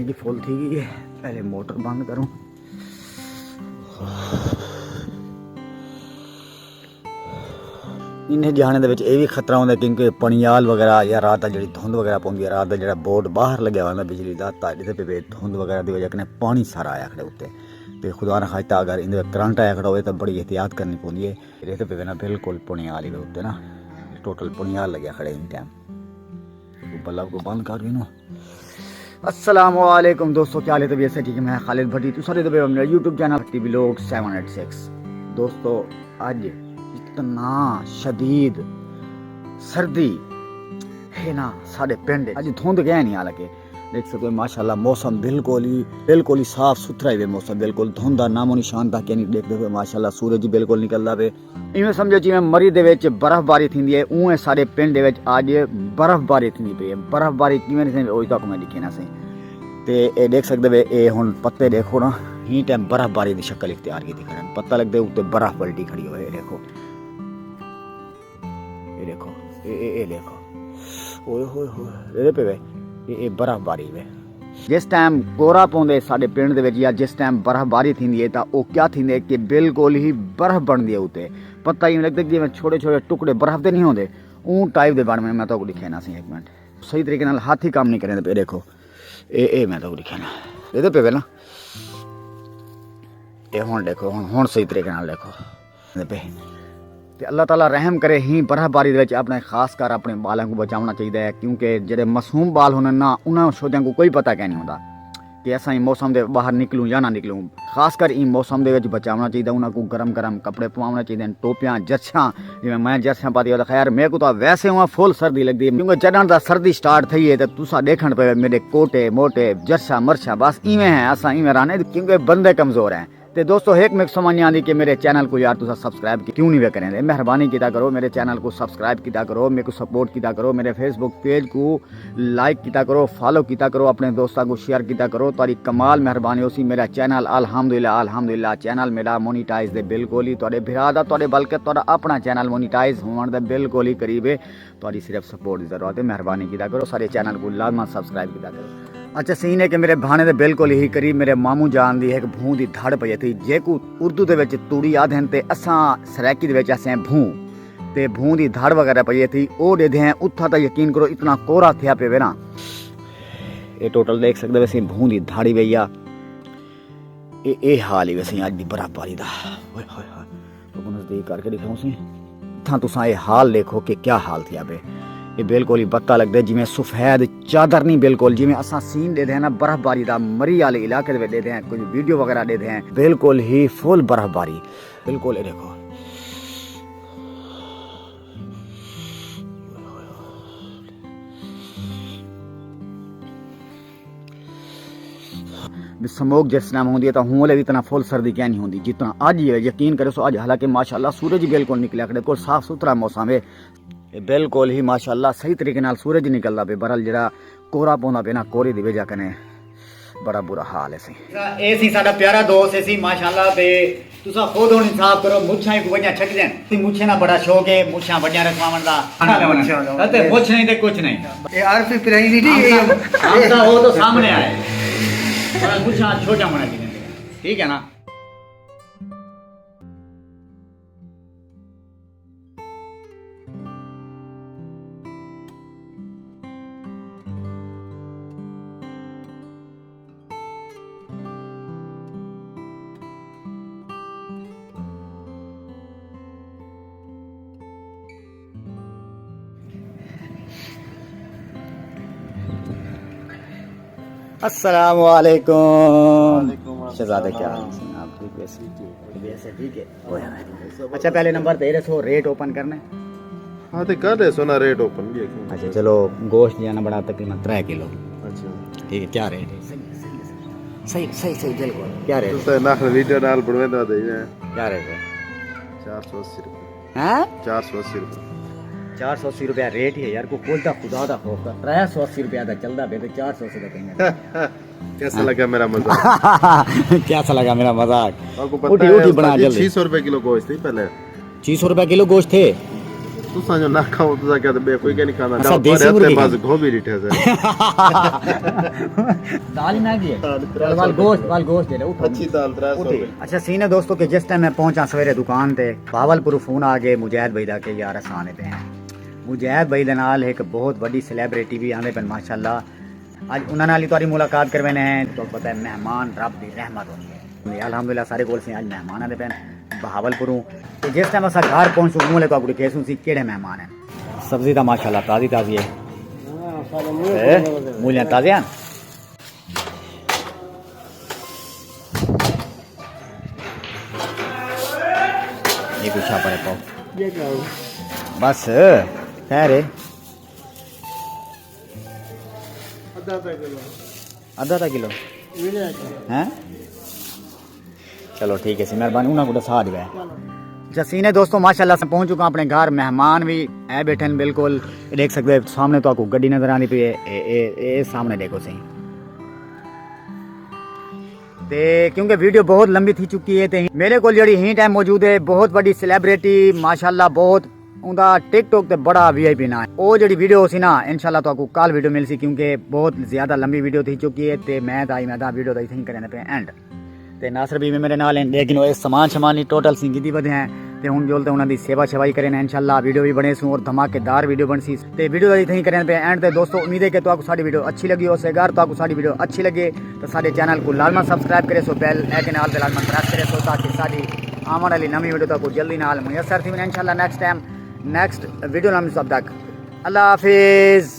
Energy full थी गई है। पहले मोटर बंद करूं। इन्हें जाने दे विच ये भी खतरा होंदा क्योंकि पनियाल वगैरह या रात दा जिहड़ी धुंध वगैरह पौंदी है, रात दा जिहड़ा बोर्ड बाहर लग्या होंदा बिजली दा, तां पे धुंध वगैरह दी वजह कन्नै पानी सारा आया खड़े उत्ते ते खुदा ना खास्ता अगर इंदे करंट आया खड़ा होए तो बड़ी एहतियात करनी पौंदी है। इहदे पे ना बिल्कुल पनियाल ही उत्ते ना टोटल पनियाल लग्या खड़े इन टाइम। बल्ब को बंद कर देना। अस्सलाम वालेकुम दोस्तों, क्या हाल है? तबीयत से ठीक है? मैं खालिद भट्टी, तो सारे दबे मेरा यूट्यूब चैनल भट्टी व्लॉग 786। दोस्तों आज इतना शदीद सर्दी है ना साढ़े पिंड, अज धुंध गया नहीं, हालांकि देख सकते हो माशाल्लाह मौसम बिल्कुल ही साफ सुथरा है मौसम, बिल्कुल धुंध का नामो निशान तक नहीं देखते हुए माशाल्लाह सूरज बिल्कुल निकलता पे। इवें समझो जिवें मरी दे विच बर्फबारी थींदी है, उवें सारे पिंड दे विच अज बर्फबारी थींदी पई है। बर्फबारी किवें थी ओही तक मैं दिखी ना सही ते ये देख सकते वे ये हुण पत्ते देखो ना, ही टाइम बर्फबारी की शक्ल इख्तियार की खड़े, पता लगता उत्ते बर्फ पलटी खड़ी हो। देखो ये देखो ये देखो ओए होए होए ये पे वे ये बर्फबारी वे। जिस टाइम कोरा पौंदे साडे पिंड दे विच या जिस टाइम बर्फबारी थींदी है तां ओ क्या थींदे है कि बिल्कुल ही बर्फ बनदी है उत्ते, पता ही नहीं लगता जिवें छोटे छोटे टुकड़े बर्फ दे नहीं होंदे ऊं टाइप दे बन में। मैं तो दिखे ना सी एक मिनट सही तरीके नाल हाथ ही काम नहीं करें पे। देखो ए मैं तो दिखे ना इहदे पे वे ना ये हुण देखो हुण सही तरीके नाल देखो इहदे पे। ते अल्लाह ताला रहम करे ही बर्फबारी दे विच अपने खास कर अपने बालों को बचाना चाहिए, क्योंकि जेडे मासूम बाल होने ना उन्हें छोटियां को कोई पता क्या नहीं होता कि असा ही मौसम दे बाहर निकलूँ या ना निकलूँ। खास कर इन मौसम दे विच बचाना चाहिए, उन्होंने गरम गरम कपड़े पवाने चाहिए, टोपियां जर्छां जिवें मैं जर्छां पाती हो। खैर मेरे को तो वैसे हुआ फुल सर्दी लगती है, क्योंकि जडन दा सर्दी स्टार्ट थी है तो तुसा देखण पे मेरे कोटे मोटे जर्छा मरछा बस इवें हैं, असा इवें रहने क्योंकि बंदे कमजोर हैं। तो दोस्तों एक मिनट समझ नहीं आती कि मेरे चैनल को यार तुसा सब्सक्राइब क्यों नहीं वे करें, मेहरबानी किया करो मेरे चैनल को सब्सक्राइब किया करो, मेरे को सपोर्ट किया करो, मेरे फेसबुक पेज को लाइक किया करो, फॉलो किया करो, अपने दोस्तों को शेयर किया करो। तारी कमाल मेहरबानी हो सी। मेरा चैनल अल्हम्दुलिल्लाह चैनल मेरा मोनीटाइज दे बिल्कुल ही तुहाडे भरा दा तुहाडे बल्कि तुहाडा अपना चैनल मोनीटाइज होने दे बिल्कुल ही करीब है। तुहाडी सिर्फ सपोर्ट की जरूरत है, मेहरबानी किया करो, सारे चैनल को लाजमन सब्सक्राइब किया करो। अच्छा सीन है कि मेरे भाने दे बिल्कुल ही करीब मेरे मामू जान दी एक भूं की धड़ पई थी, जेकू उर्दू दे विच तूड़ी आखदे ते असां सराइकी दे विच असें भूं ते भूं की धड़ वगैरह पई थी ओ दे हैं उत्था तो यकीन करो इतना कोरा थिया पे वे ना। ये टोटल देख सकते वैसे भूं की धड़ ही भैया ये हाल ही वैसे अज की बर्फबारी दा। तो नजदीक करके दिखाऊं सी इत्थां तुसां ये हाल देखो कि क्या हाल थिया पे। ये बिल्कुल ही पता लगता है जिमें सफेद चादर नहीं, बिल्कुल जिमें असा सीन दे हैं ना बर्फबारी का मरी वाले इलाके में देते हैं, कुछ वीडियो वगैरह देते हैं, बिल्कुल ही फुल बर्फबारी बिल्कुल। ये देखो स्मोक जिस टाइम होती है तो हूँ भी इतना फुल सर्दी क्या नहीं होती जितना अज ही है। यकीन करो सो अज हालांकि माशाल्लाह सूरज बिल्कुल निकलिया खड़े, बिल्कुल साफ सुथरा मौसम है, बिल्कुल ही माशाल्लाह सही तरीके नाल सूरज निकलता पे। बरल जरा कोरा पौंदा पे ना, कोरे दी वजह कने बड़ा बुरा हाल है सी। ए सी साडा प्यारा दोस्त है सी माशाल्लाह पे। तुसा खुद हुन इंसाफ करो, मुछां को वजह छक देन ती मुछे ना बड़ा शौक है, मुछां वड्या रखवावन दा अते कुछ नहीं ते कुछ नहीं। ये आरपी प्राइस नहीं ठीक है, हम दा वो तो सामने आए पर मुछां छोटा होना चाहिए, ठीक है ना। अस्सलाम वालेकुम शहजादा, क्या हाल है आप? ठीक वैसे ठीक है। अच्छा पहले नंबर तेरे सो रेट ओपन करने। हाँ तो कर दे सोना रेट ओपन भी। अच्छा चलो गोश्त जाना बड़ा तकरीबन 3 किलो। अच्छा ठीक है, क्या रेट है? सही सही सही बिल्कुल क्या रेट तो ना वीडियो डाल बढ़वे दे दे क्या रेट है? 480 रुपए। हैं 480 रुपए 480 रुपया रेट है यार, को कोलता खुदा दा खौफ का 380 रुपया दा चलदा बे, 400 से कहेंगे। कैसा लगा मेरा मजाक? कैसा लगा मेरा मजाक? आपको उठी पता उठी है बना जल्दी। 600 रुपए किलो गोश्त थी पहले, 600 रुपया किलो गोश्त थे। तुसा जो ना खाओ तुसा क्या बे कोई क्या नहीं खाना अच्छा, देसी मुर्गी बस गोभी रिठे से दाल ही महंगी है वाल गोश्त दे ले उठो अच्छी दाल 300 रुपए अच्छा सीन है दोस्तों कि जिस टाइम मैं पहुंचा सवेरे दुकान ते भावलपुर फोन आ गए मुजैद भाई दा के यार असाने पे हैं मुजैद भाई दे नाल एक बहुत बड़ी सेलिब्रिटी भी आंदे पन माशाल्लाह आज उन्हां नाल ही तुहाडी मुलाकात करवेने हैं तो पता है मेहमान रब दी रहमत होंदी है अल्हम्दुलिल्लाह सारे कोल से आज मेहमान आंदे पन भावलपुरों तो जिस टाइम असा घर पहुंचू मुंह ले तो आपको केसू सी केड़े मेहमान हैं सब्जी दा माशाल्लाह ताजी ताजी है मूलियां ताजे हैं ये कुछ पर है पाओ बस खैर है आधा किलो हैं चलो ठीक है सी मेहरबानी उन्होंने को दसा दिया जसीने दोस्तों माशाल्लाह से पहुंच चुका अपने घर मेहमान भी है बैठे हैं बिल्कुल देख सकते हैं सामने तो आपको गड्डी नजर आनी पई है ए सामने देखो सही ते क्योंकि वीडियो बहुत लंबी थी चुकी है ते मेरे को जड़ी ही टाइम मौजूद है बहुत बड़ी सेलिब्रिटी माशाल्लाह बहुत उनका टिकटॉक ते बड़ा वीआईपी ना है वो जड़ी वीडियो सी ना इंशाल्लाह तो आपको कल वीडियो मिल सी क्योंकि बहुत ज्यादा लंबी वीडियो थी चुकी है ते मैं वीडियो तो इतनी करने पे एंड ते नासर भी मेरे नाल हैं लेकिन वो समान शमान टोटल सिंगी बदे हैं ते हुन जोलते उन्हां दी सेवा शवाई करें इंशाल्लाह वीडियो भी बने सू और धमाकेदार वीडियो बन सी ते वीडियो तो इतनी करने पे एंड ते दोस्तों उम्मीद है कि तो आपको साडी वीडियो अच्छी लगी हो अगर तो आपको साडी वीडियो अच्छी लगे तो साडे चैनल को लाजमन सब्सक्राइब करे सो बेल आइकन ऑल पे लाजमन प्रेस करे सो ताकि साडी आने वाली नवी वीडियो तो आपको जल्दी नाल मुयसर थी इंशाल्लाह नेक्स्ट टाइम नेक्स्ट वीडियो नाम सब तक अल्लाह हाफिज।